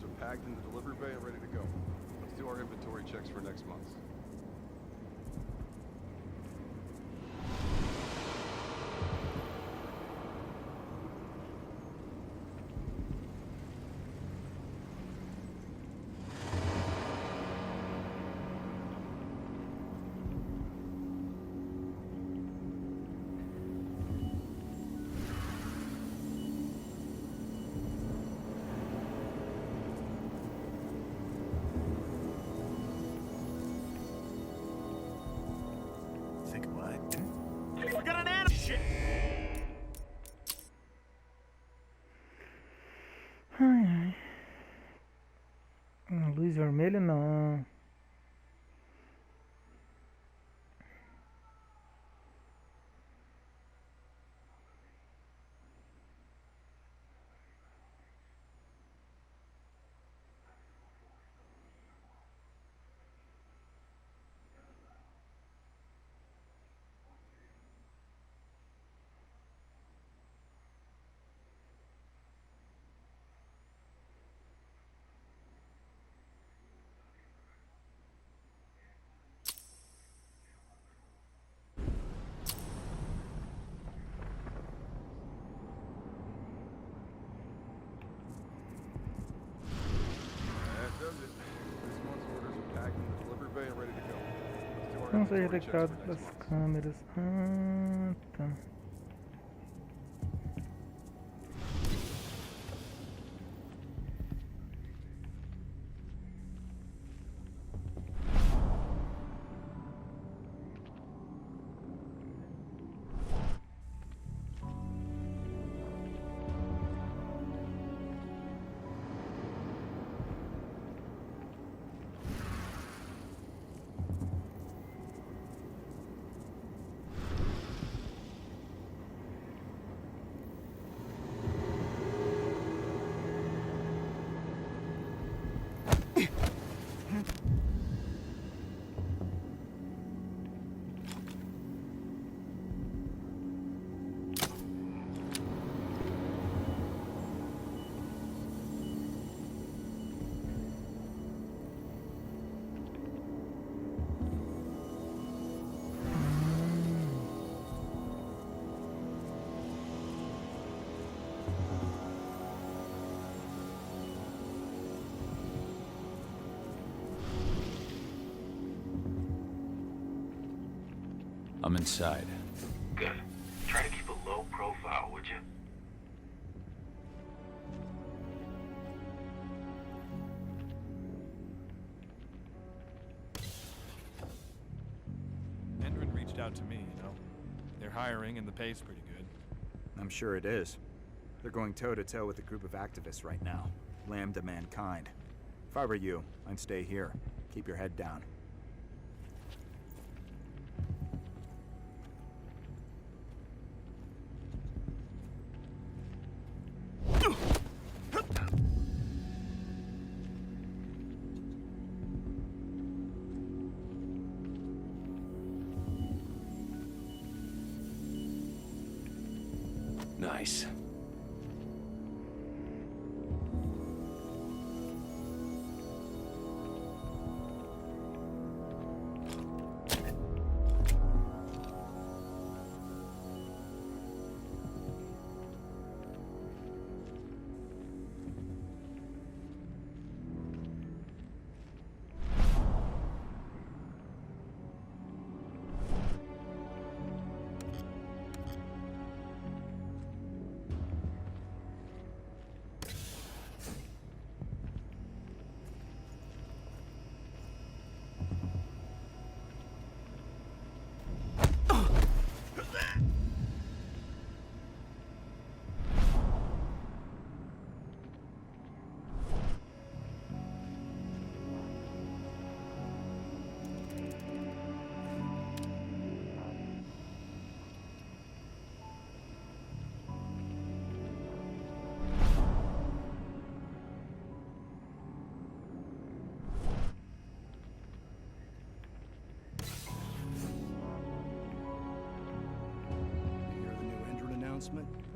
are packed in the delivery bay and ready to go. Let's do our inventory checks for next month. Ai, ai. Luz vermelha não. That does it. This month's orders are packed in the delivery bay and ready to go. Let's do our Não seja inventory checks detectado for pelas next month. câmeras. Ah, tá. I'm inside. Good. Try to keep a low profile, would you? Hendren reached out to me, you know. They're hiring and the pay's pretty good. I'm sure it is. They're going toe-to-toe with a group of activists right now. Lambda mankind. If I were you, I'd stay here. Keep your head down. Nice.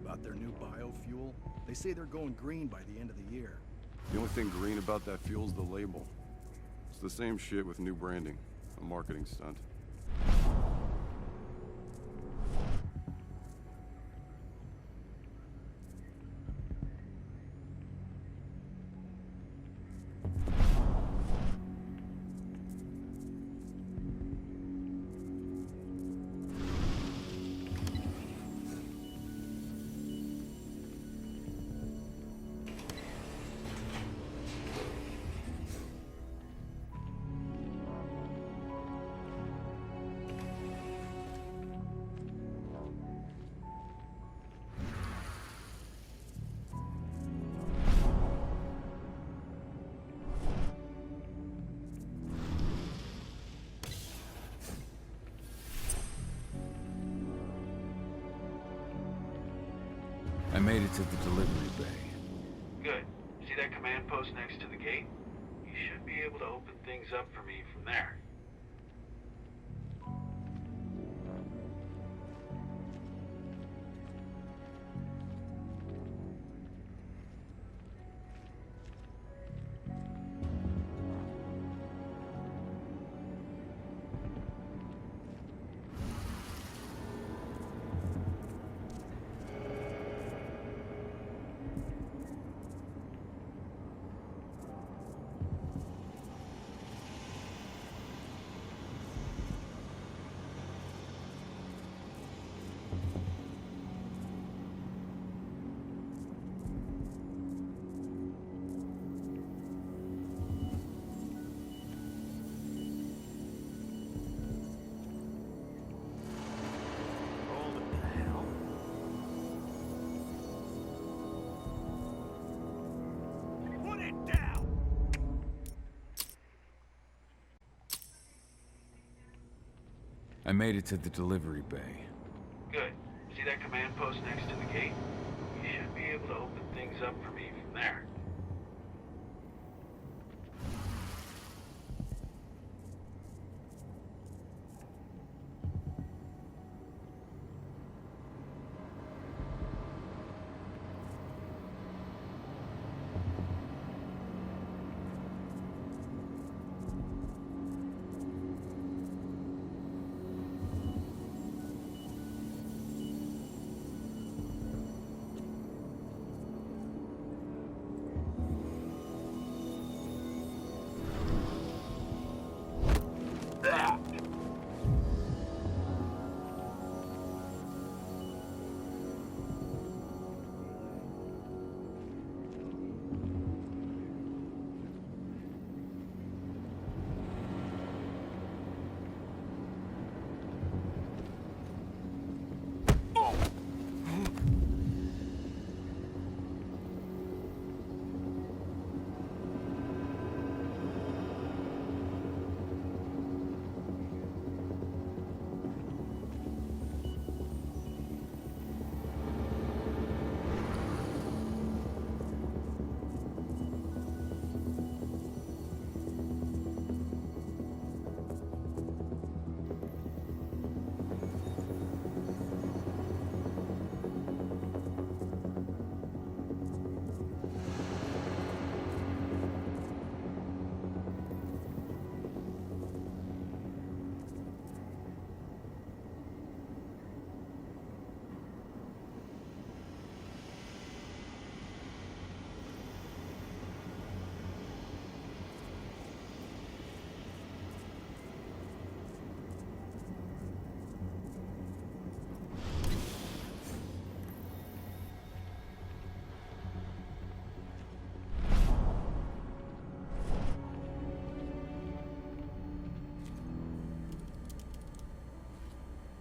About their new biofuel. They say they're going green by the end of the year. The only thing green about that fuel's the label. It's the same shit with new branding. A marketing stunt. I made it to the delivery bay. Good. See that command post next to the gate? You should be able to open things up for me from there. I made it to the delivery bay. Good. See that command post next to the gate? You should be able to open things up for me from there.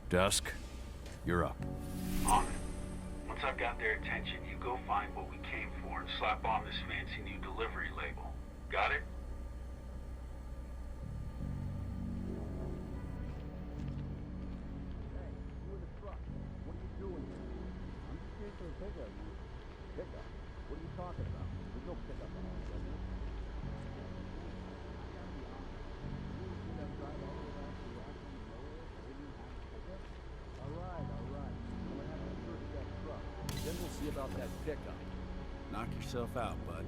Dusk, you're up. On it. Once I've got their attention, you go find what we came for and slap on this fancy new delivery label. Got it? Then we'll see about that pickup. Knock yourself out, bud.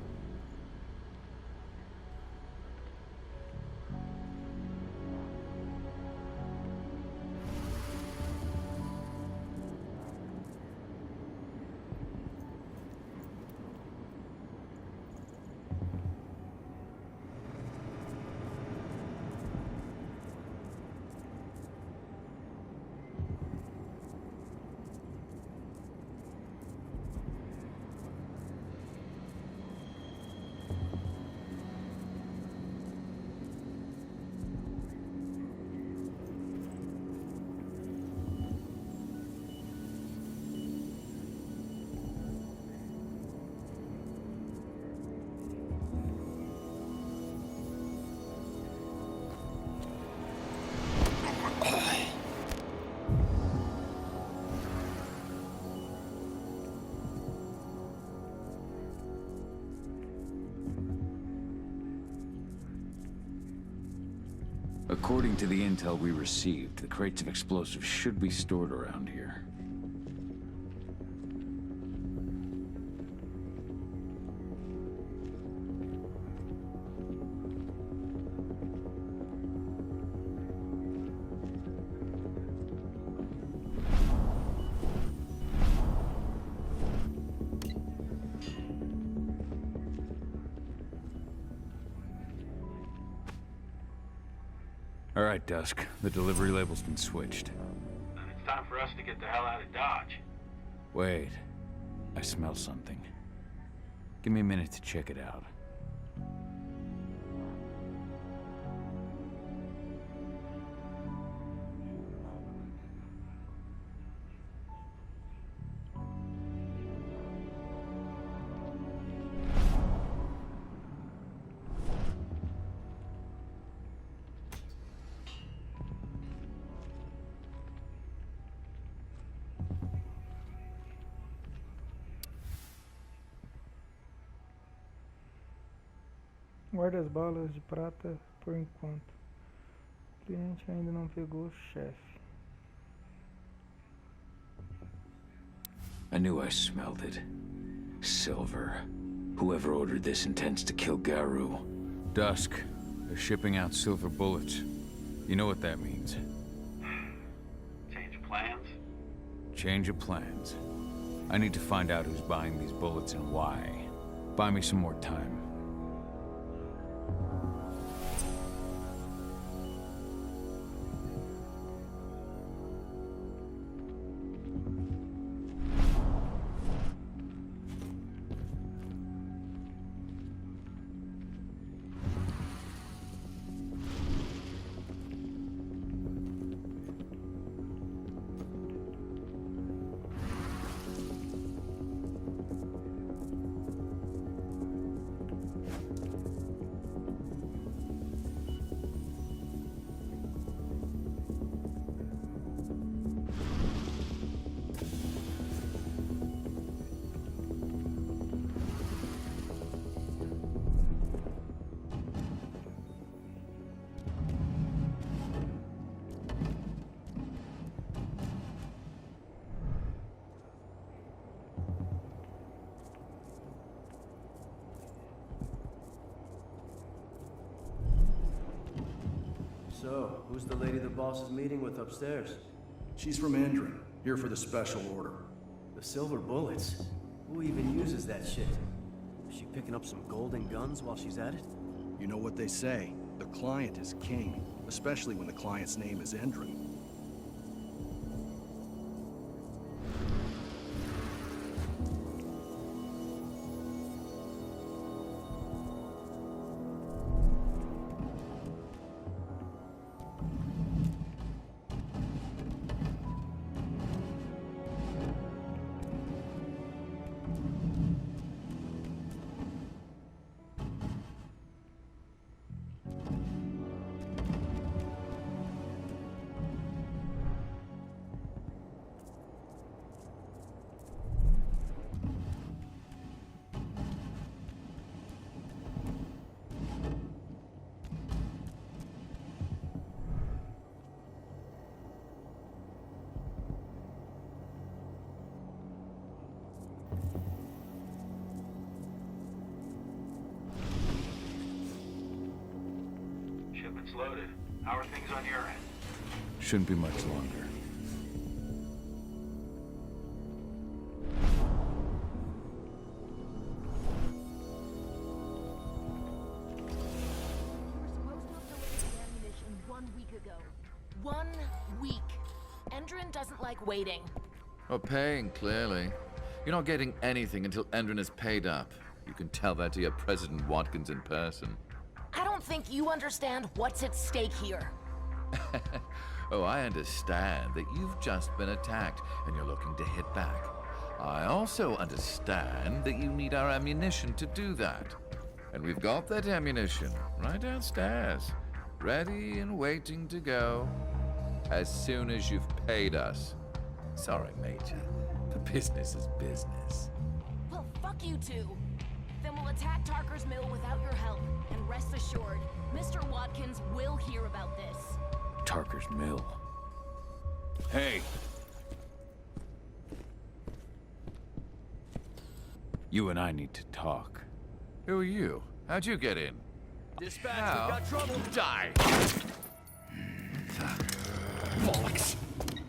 According to the intel we received, the crates of explosives should be stored around here. All right, Dusk. The delivery label's been switched. And it's time for us to get the hell out of Dodge. Wait. I smell something. Give me a minute to check it out. Guarde as balas de prata por enquanto. O cliente ainda não pegou o chefe. I knew I smelled it. Silver. Whoever ordered this intends to kill Garu. Dusk. They're shipping out silver bullets. You know what that means. Change of plans? Change of plans. I need to find out who's buying these bullets and why. Buy me some more time. So, who's the lady the boss is meeting with upstairs? She's from Andron, here for the special order. The silver bullets? Who even uses that shit? Is she picking up some golden guns while she's at it? You know what they say, the client is king, especially when the client's name is Andron. Shipment's loaded. How are things on your end? Shouldn't be much longer. You were supposed to have delivered the ammunition 1 week ago. 1 week. Endron doesn't like waiting. Well, paying, clearly. You're not getting anything until Endron is paid up. You can tell that to your President Watkins in person. I don't think you understand what's at stake here. Oh, I understand that you've just been attacked and you're looking to hit back. I also understand that you need our ammunition to do that. And we've got that ammunition right downstairs, ready and waiting to go as soon as you've paid us. Sorry, Major, but business is business. Well, fuck you two. Then we'll attack Tarker's mill without your help. And rest assured, Mr. Watkins Watkins will hear about this. Tarker's Mill. Hey! You and I need to talk. Who are you? How'd you get in? Dispatch, How? we got trouble. Die! Bollocks.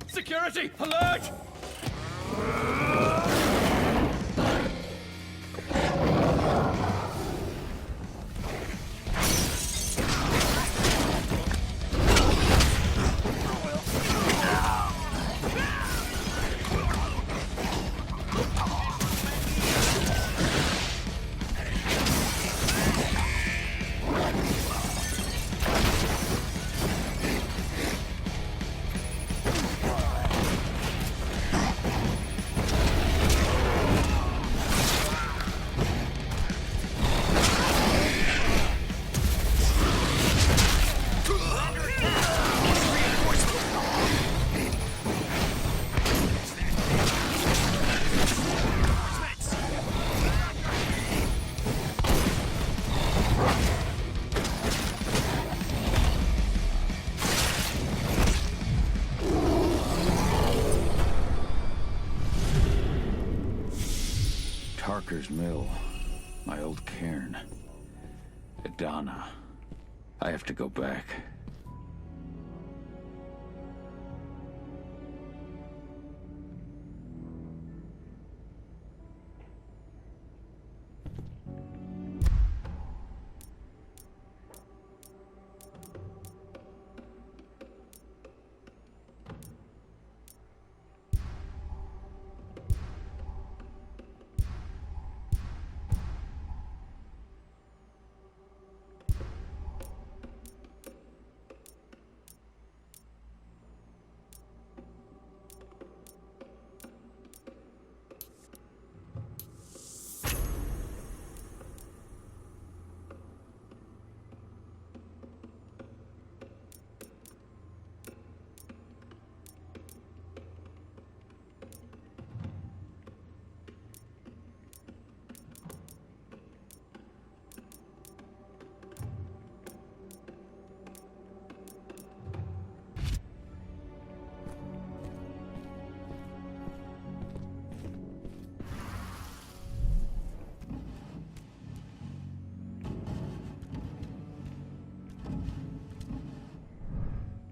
Security, alert! Tarker's Mill. My old cairn. Adana. I have to go back.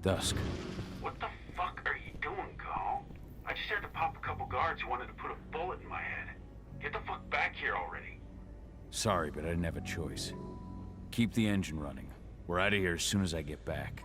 Dusk. What the fuck are you doing, Carl? I just had to pop a couple guards who wanted to put a bullet in my head. Get the fuck back here already. Sorry, but I didn't have a choice. Keep the engine running. We're out of here as soon as I get back.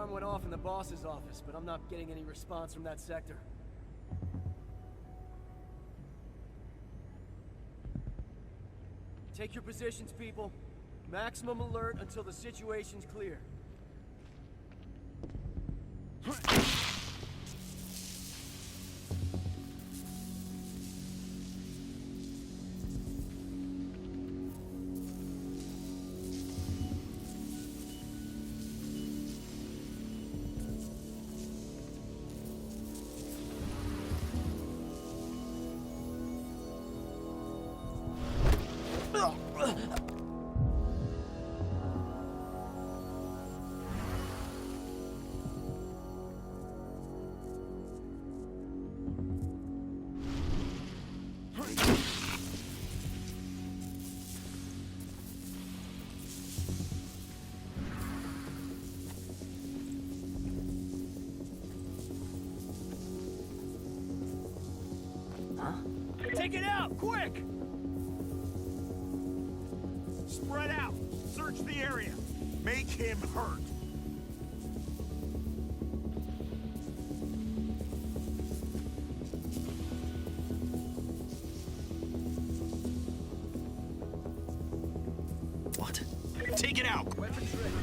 alarm went off in the boss's office, but I'm not getting any response from that sector. Take your positions, people. Maximum alert until the situation's clear. Take it out, quick! Spread out. Search the area. Make him hurt. What? Take it out. Weapons ready.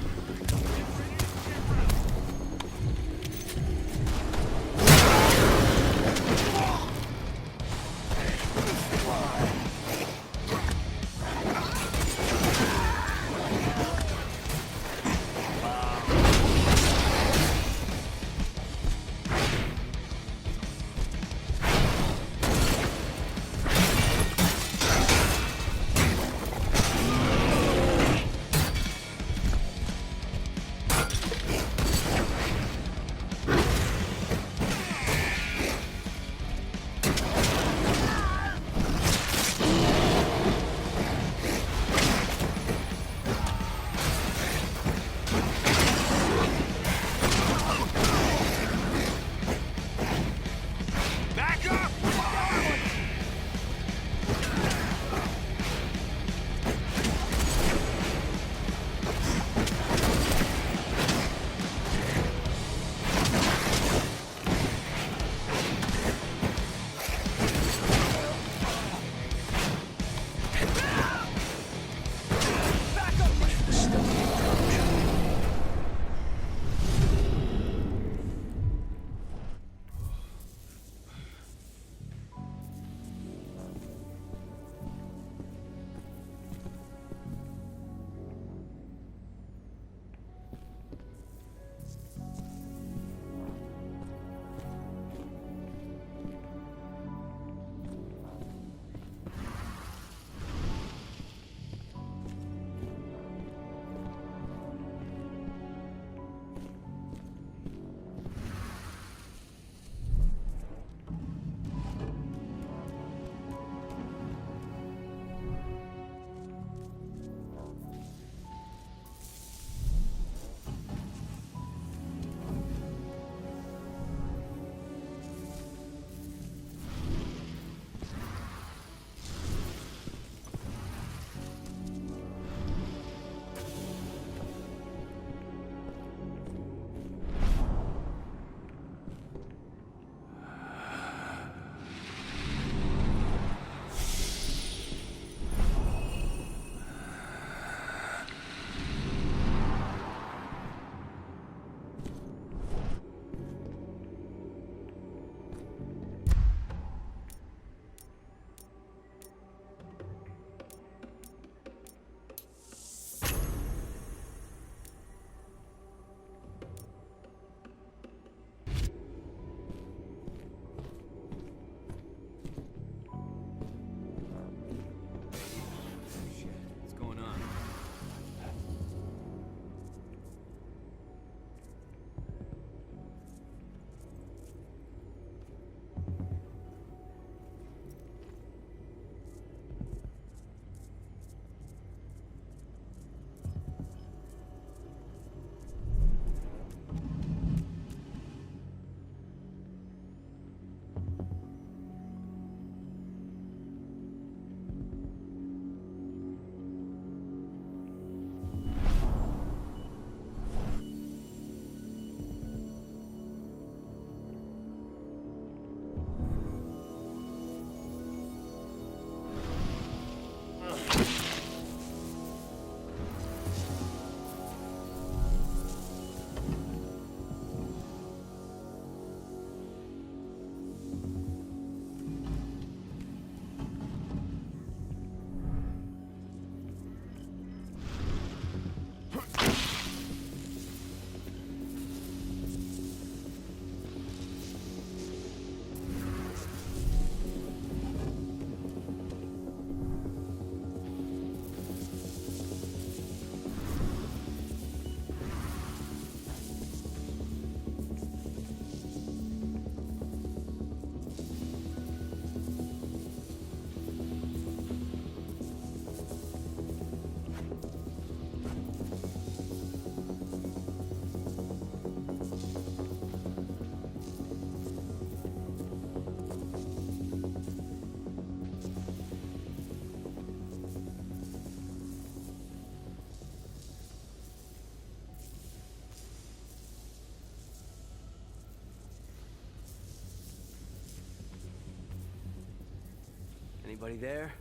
Anybody there?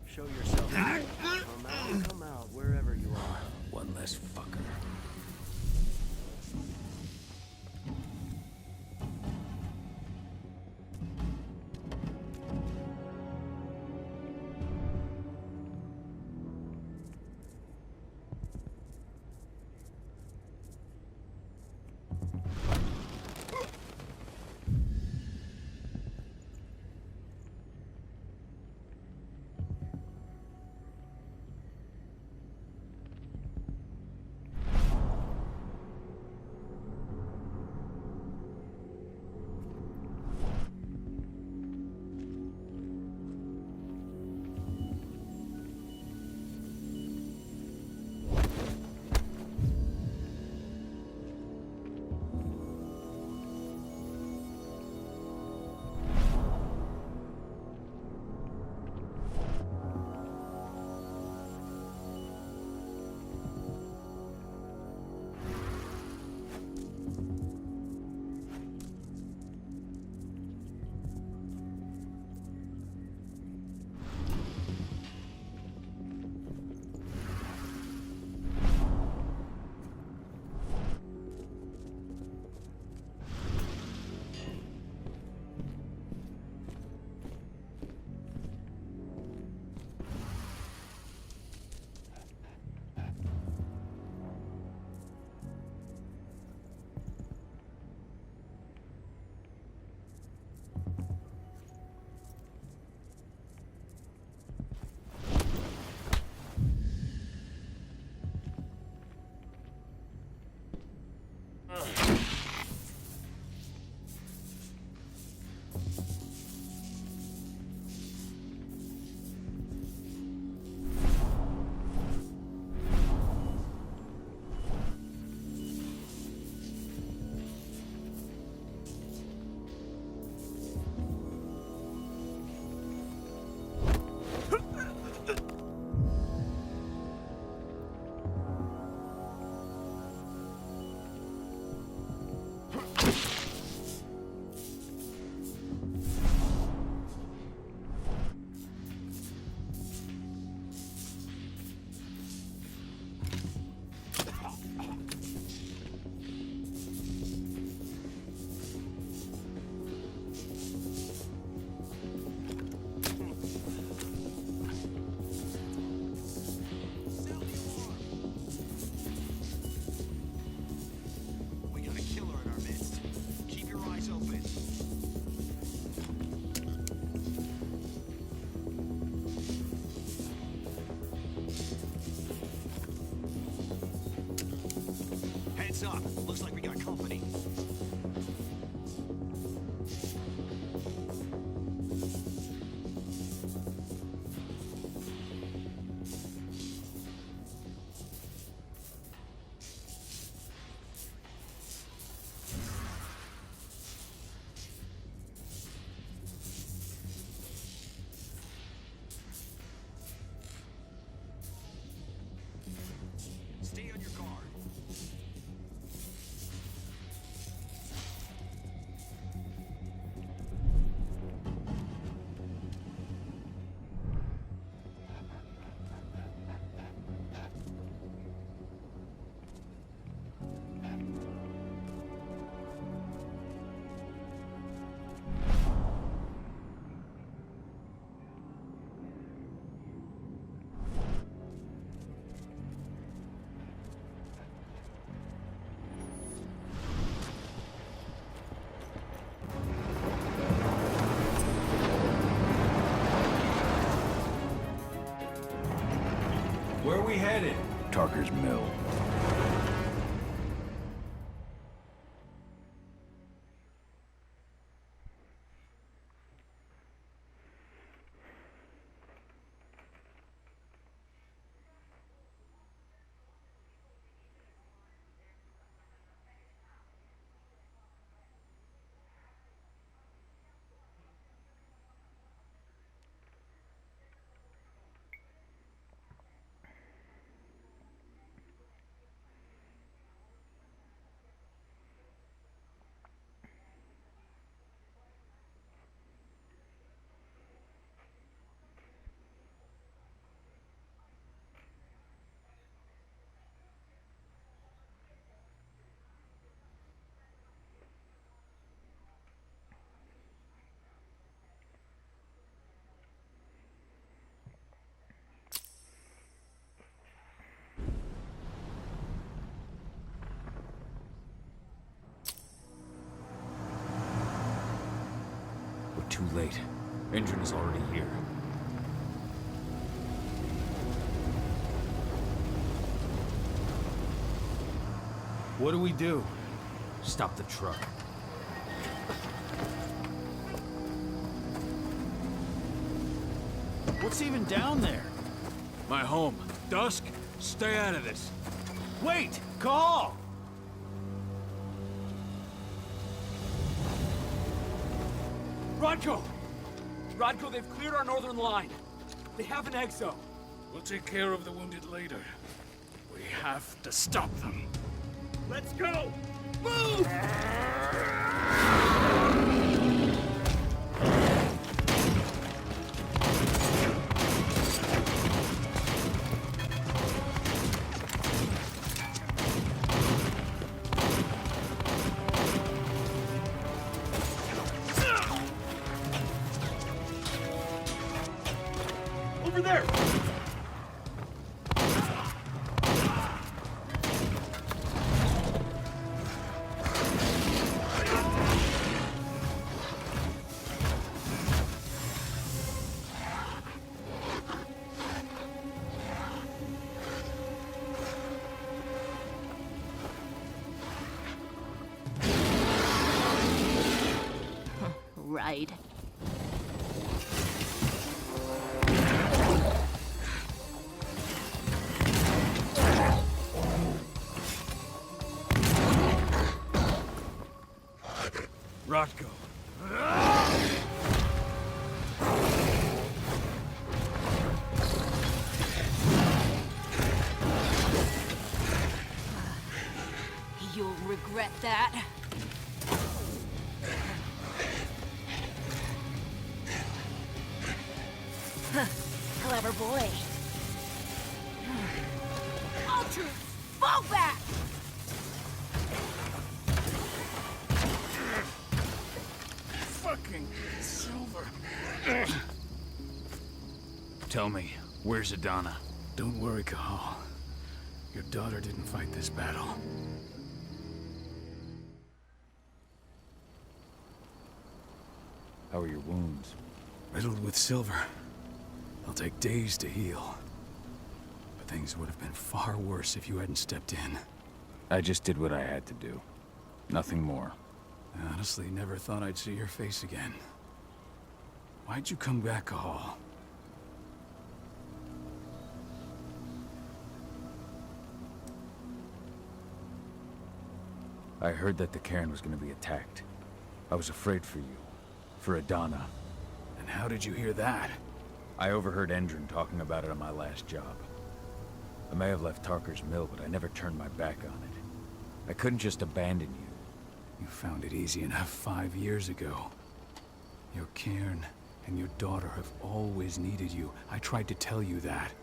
Show yourself. Come out, wherever you are. One less fucker. Up. Looks like we got company. Stay on your guard. Where are we headed? Tarker's Mill. too late. Engine is already here. What do we do? Stop the truck. What's even down there? My home. Dusk, stay out of this. Wait! Call! Rodko! Rodko, they've cleared our northern line. They have an exo. We'll take care of the wounded later. We have to stop them. Let's go! Move! Over there! Right. Rodko. You'll regret that. Huh, clever boy. Ultra, fall back! Fucking Silver. Tell me, where's Adana? Don't worry, Cahal. Your daughter didn't fight this battle. How are your wounds? Riddled with silver. They'll take days to heal. But things would have been far worse if you hadn't stepped in. I just did what I had to do. Nothing more. I honestly never thought I'd see your face again. Why'd you come back, Cahal? I heard that the cairn was gonna be attacked. I was afraid for you. For Adana. And how did you hear that? I overheard Endron talking about it on my last job. I may have left Tarker's mill, but I never turned my back on it. I couldn't just abandon you. You found it easy enough 5 years ago. Your cairn and your daughter have always needed you. I tried to tell you that.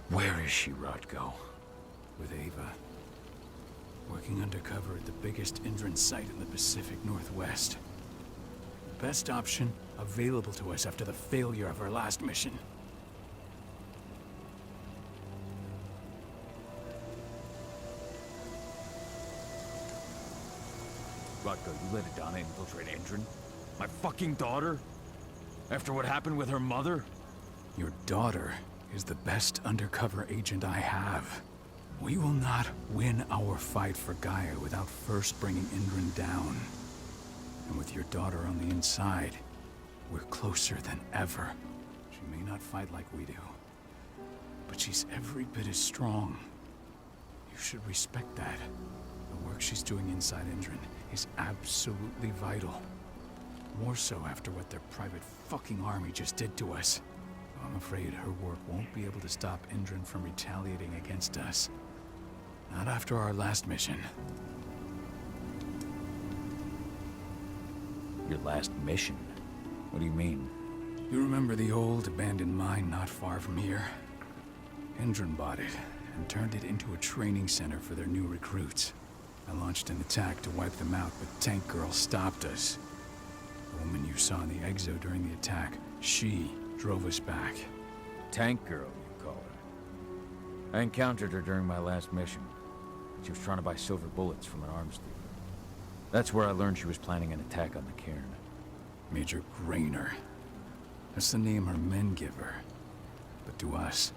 Where is she, Rodko? With Ava. Working undercover at the biggest Endron site in the Pacific Northwest. Best option available to us after the failure of our last mission. Rodko, you let Adana infiltrate Endron? My fucking daughter? After what happened with her mother? Your daughter is the best undercover agent I have. We will not win our fight for Gaia without first bringing Endron down. And with your daughter on the inside, we're closer than ever. She may not fight like we do, but she's every bit as strong. You should respect that. The work she's doing inside Endron is absolutely vital. More so after what their private fucking army just did to us. I'm afraid her work won't be able to stop Endron from retaliating against us. Not after our last mission. Your last mission? What do you mean? You remember the old abandoned mine not far from here? Endron bought it and turned it into a training center for their new recruits. I launched an attack to wipe them out, but Tank Girl stopped us. The woman you saw in the exo during the attack, she drove us back. Tank Girl, you call her? I encountered her during my last mission. She was trying to buy silver bullets from an arms dealer. That's where I learned she was planning an attack on the cairn. Major Grainer. That's the name her men give her. But to us,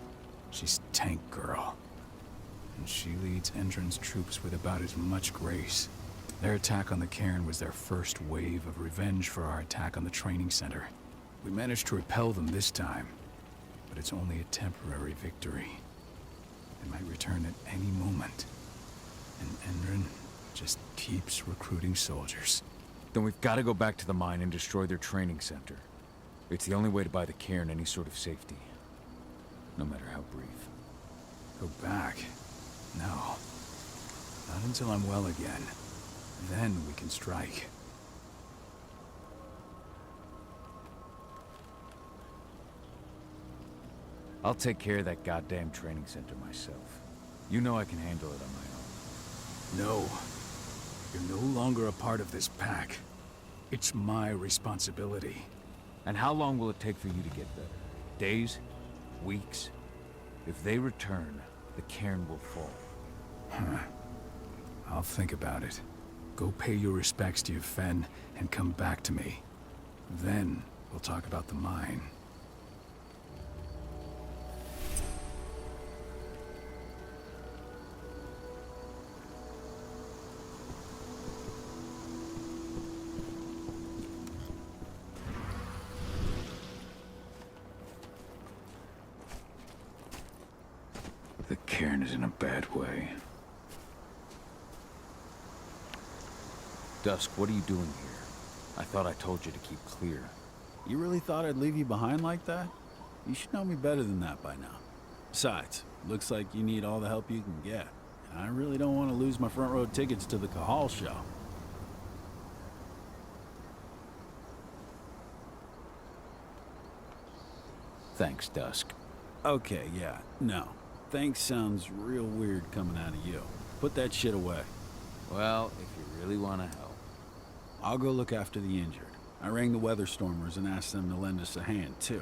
she's Tank Girl. And she leads Endron's troops with about as much grace. Their attack on the cairn was their first wave of revenge for our attack on the training center. We managed to repel them this time, but it's only a temporary victory. They might return at any moment. And Endron just keeps recruiting soldiers. Then we've got to go back to the mine and destroy their training center. It's the only way to buy the cairn any sort of safety. No matter how brief. Go back? No. Not until I'm well again. Then we can strike. I'll take care of that goddamn training center myself. You know I can handle it on my own. No. You're no longer a part of this pack. It's my responsibility. And how long will it take for you to get better? Days? Weeks? If they return, the cairn will fall. Huh. I'll think about it. Go pay your respects to your Fen and come back to me. Then we'll talk about the mine. The cairn is in a bad way. Dusk, what are you doing here? I thought I told you to keep clear. You really thought I'd leave you behind like that? You should know me better than that by now. Besides, looks like you need all the help you can get. And I really don't want to lose my front row tickets to the Cahal show. Thanks, Dusk. Okay, yeah, no. Thanks sounds real weird coming out of you. Put that shit away. Well, if you really want to help. I'll go look after the injured. I rang the Weatherstormers and asked them to lend us a hand, too.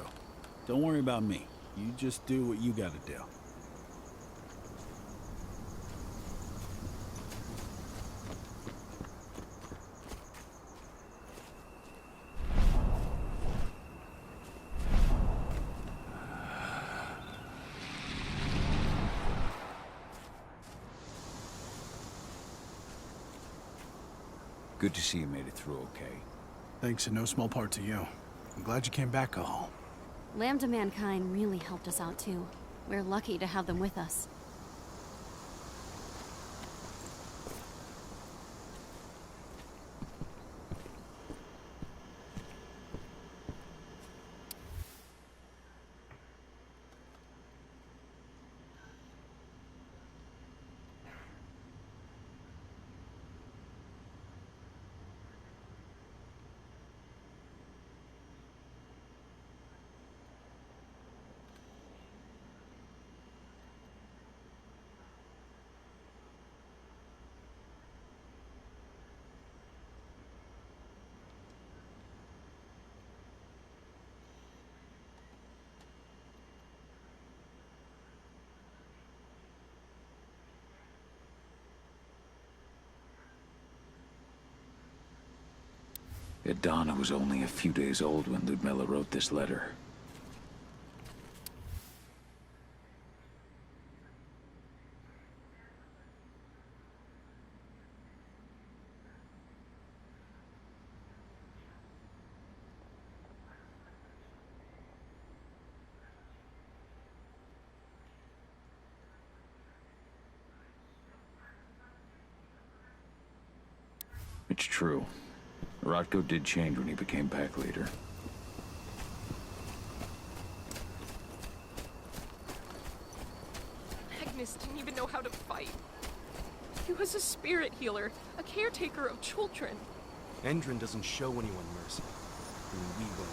Don't worry about me. You just do what you gotta do. Good to see you made it through okay. Thanks in no small part to you. I'm glad you came back, Cahal. Lambda Mankind really helped us out too. We're lucky to have them with us. Adana was only a few days old when Ludmilla wrote this letter. It's true. Rodko did change when he became pack leader. Magnus didn't even know how to fight. He was a spirit healer, a caretaker of children. Endron doesn't show anyone mercy. And we will.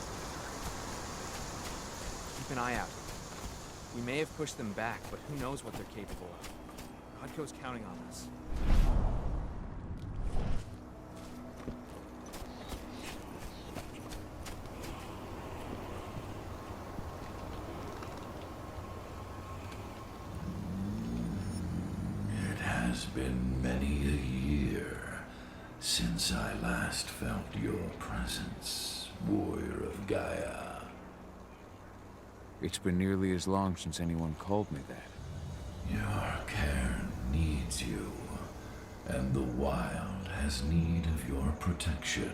Keep an eye out. We may have pushed them back, but who knows what they're capable of. Rodko's counting on us. It's been many a year since I last felt your presence, warrior of Gaia. It's been nearly as long since anyone called me that. Your cairn needs you, and the wild has need of your protection.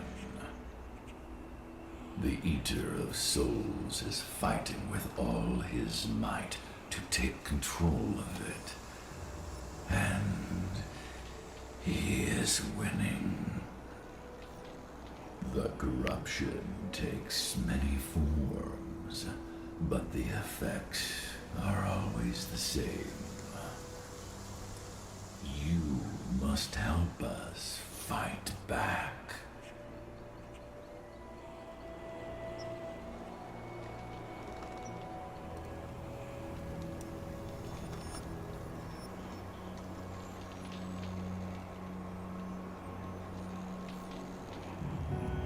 The Eater of Souls is fighting with all his might to take control of it. And he is winning. The corruption takes many forms, but the effects are always the same. You must help us fight back.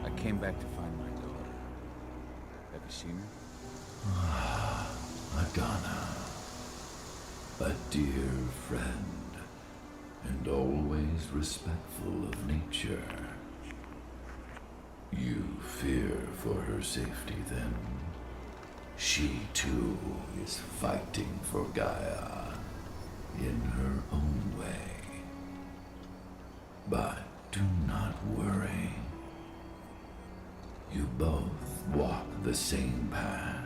I came back to find my daughter. Have you seen her? Adana. A dear friend, and always respectful of nature. You fear for her safety, then? She, too, is fighting for Gaia in her own way. But do not worry. You both walk the same path.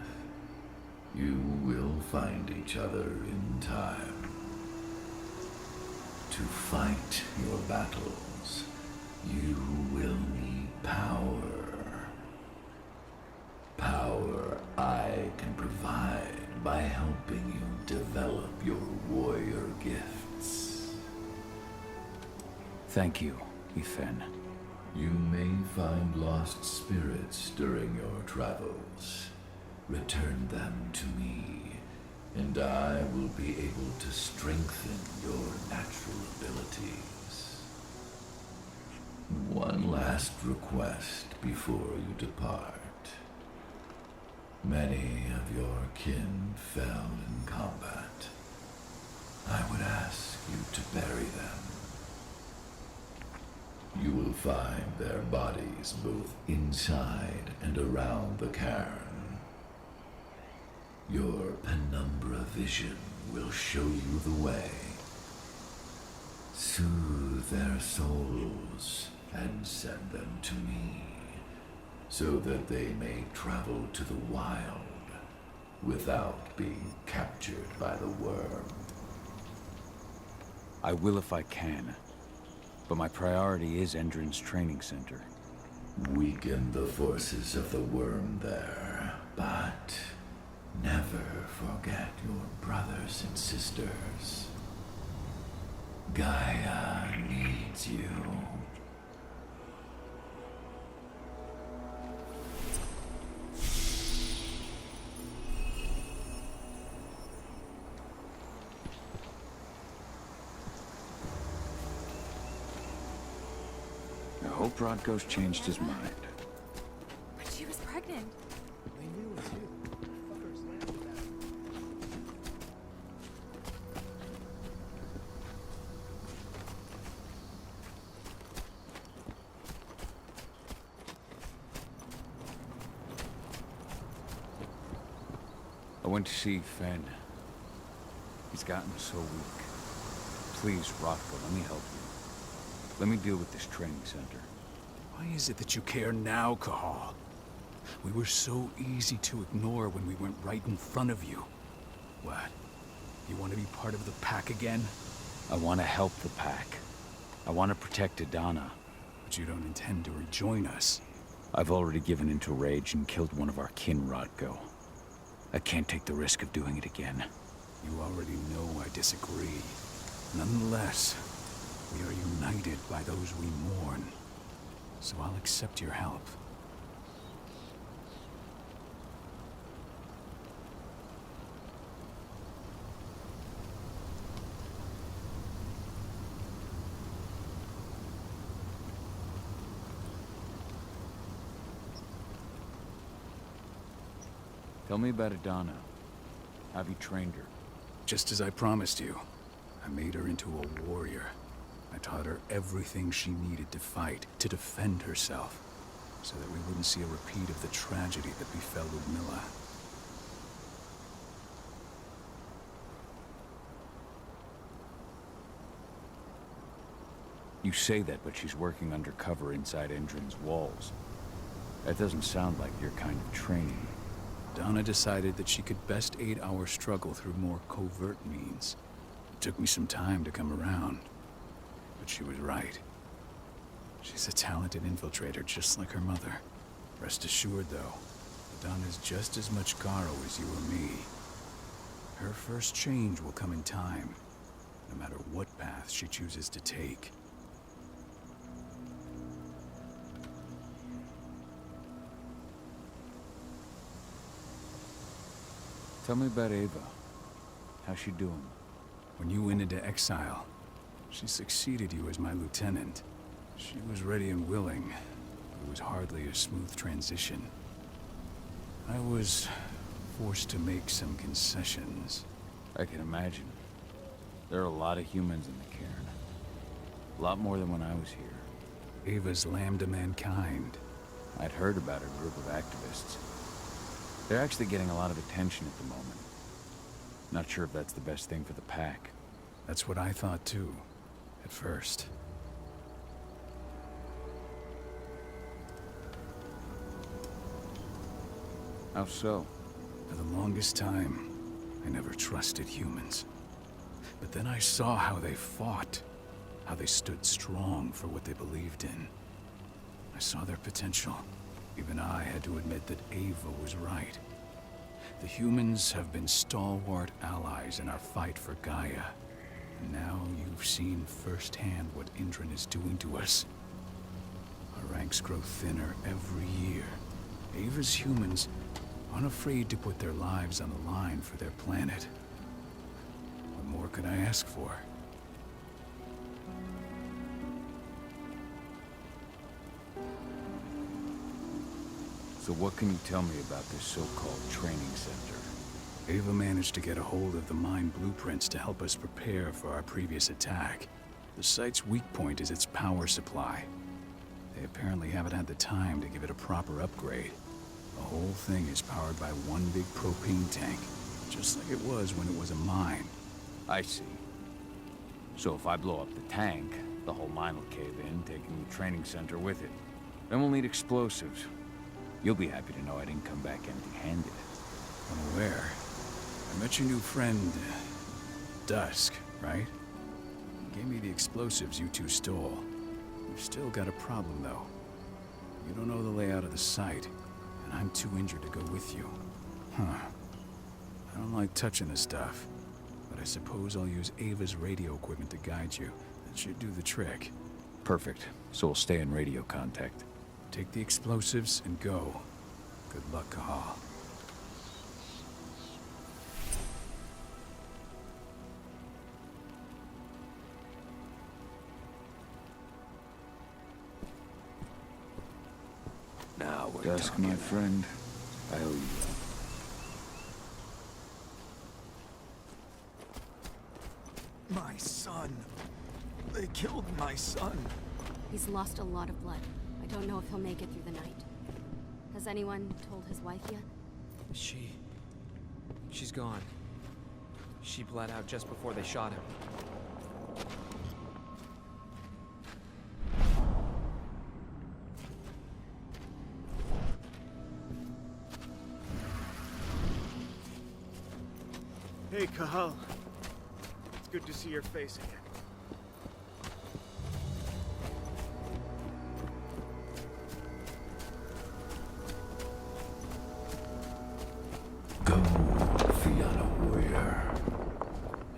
You will find each other in time. To fight your battles, you will need power. Power I can provide by helping you develop your warrior gifts. Thank you, Ifen. You may find lost spirits during your travels. Return them to me, and I will be able to strengthen your natural abilities. One last request before you depart. Many of your kin fell in combat. I would ask you to bury them. You will find their bodies both inside and around the cairn. Your penumbra vision will show you the way. Soothe their souls and send them to me, so that they may travel to the wild without being captured by the worm. I will if I can, but my priority is Endron's training center. Weaken the forces of the worm there, but never forget your brothers and sisters. Gaia needs you. I hope Rodko's changed his mind. But she was pregnant. They knew it too. Fuckers laughed about it. I went to see Fen. He's gotten so weak. Please, Rodko, let me help you. Let me deal with this training center. Why is it that you care now, Cahal? We were so easy to ignore when we went right in front of you. What? You want to be part of the pack again? I want to help the pack. I want to protect Adana. But you don't intend to rejoin us. I've already given into rage and killed one of our kin, Rodko. I can't take the risk of doing it again. You already know I disagree. Nonetheless, we are united by those we mourn. So I'll accept your help. Tell me about Adana. Have you trained her? Just as I promised you, I made her into a warrior. I taught her everything she needed to fight, to defend herself. so that we wouldn't see a repeat of the tragedy that befell Ludmilla. You say that, but she's working undercover inside Endron's walls. That doesn't sound like your kind of training. Donna decided that she could best aid our struggle through more covert means. It took me some time to come around, but she was right. She's a talented infiltrator, just like her mother. Rest assured, though, Donna's just as much Garo as you or me. Her first change will come in time, no matter what path she chooses to take. Tell me about Ava. How's she doing? When you went into exile, she succeeded you as my lieutenant. She was ready and willing, but it was hardly a smooth transition. I was forced to make some concessions. I can imagine. There are a lot of humans in the cairn. A lot more than when I was here. Ava's lambda mankind. I'd heard about her group of activists. They're actually getting a lot of attention at the moment. Not sure if that's the best thing for the pack. That's what I thought too, at first. How so? For the longest time, I never trusted humans. But then I saw how they fought, how they stood strong for what they believed in. I saw their potential. Even I had to admit that Ava was right. The humans have been stalwart allies in our fight for Gaia. And now you've seen firsthand what Endron is doing to us. Our ranks grow thinner every year. Ava's humans aren't afraid to put their lives on the line for their planet. What more could I ask for? So what can you tell me about this so-called training center? Ava managed to get a hold of the mine blueprints to help us prepare for our previous attack. The site's weak point is its power supply. They apparently haven't had the time to give it a proper upgrade. The whole thing is powered by one big propane tank, just like it was when it was a mine. I see. So if I blow up the tank, the whole mine will cave in, taking the training center with it. Then we'll need explosives. You'll be happy to know I didn't come back empty-handed. Unaware. I met your new friend, Dusk, right? He gave me the explosives you two stole. We've still got a problem, though. You don't know the layout of the site, and I'm too injured to go with you. Huh. I don't like touching the stuff, but I suppose I'll use Ava's radio equipment to guide you. That should do the trick. Perfect. So we'll stay in radio contact. Take the explosives and go. Good luck, Kahal. Now we're Dusk, my friend. I owe you. My son. They killed my son. He's lost a lot of blood. I don't know if he'll make it through the night. Has anyone told his wife yet? She's gone. She bled out just before they shot him. Hey, Kahal. It's good to see your face again. Go, Fianna warrior,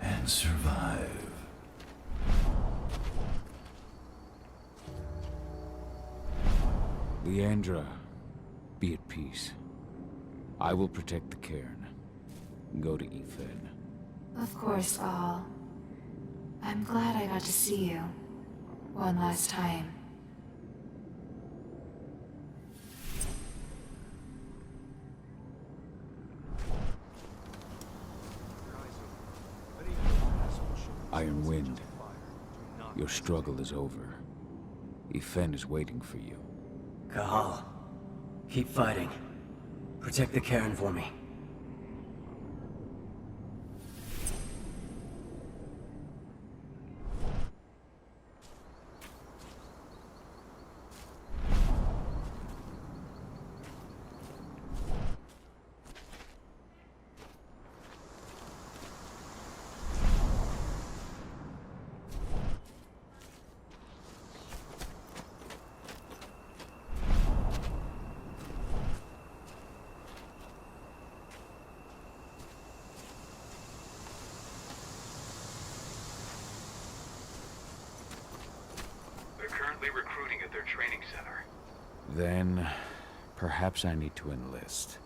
and survive. Leandra, be at peace. I will protect the cairn. Go to Ethan. Of course, Gahal. I'm glad I got to see you. One last time. Iron Wind, your struggle is over. Ethan is waiting for you. Kahal. Keep fighting. Protect the cairn for me. Recruiting at their training center. Then, perhaps I need to enlist.